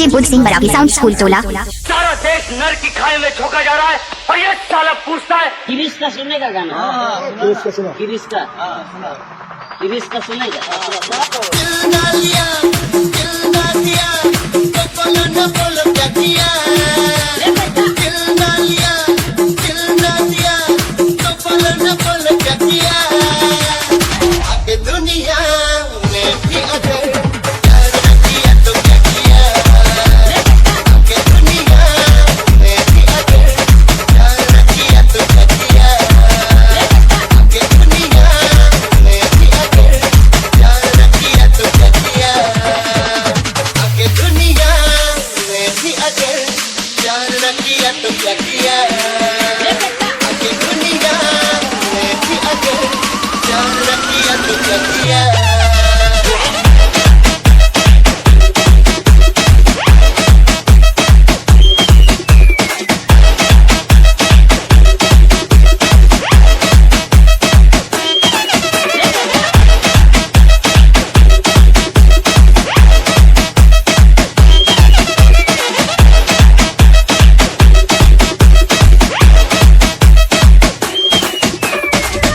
DJ Buddh Singh Baragi sound school टोला। सारा देश नर की खाई में झोंका जा रहा है और ये साला पूछता है किरिस का सुनेगा गाना। किरिस का सुना। किरिस का सुनेगा।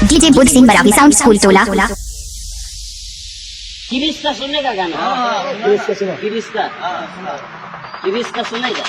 DJ Buddh Singh Baragi sound school टोला। किरिस का सुनेगा गाना। किरिस का सुनेगा।